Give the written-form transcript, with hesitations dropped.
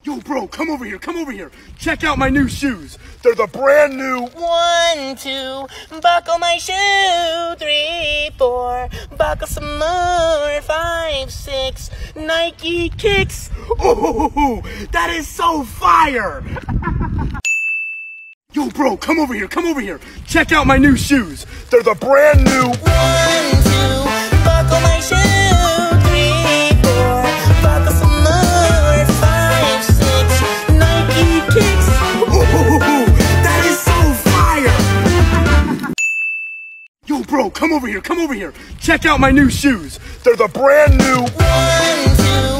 Yo, bro, come over here, come over here. Check out my new shoes. They're the brand new 1, 2, buckle my shoe. 3, 4, buckle some more. 5, 6, Nike kicks. Oh, that is so fire. Yo, bro, come over here, come over here. Check out my new shoes. They're the brand new 1, 2, buckle my shoe. 3, 4, buckle some more. 5, 6, Nike kicks. Oh, that is so fire. Yo, bro, come over here, come over here. Check out my new shoes. They're the brand new 1, 2.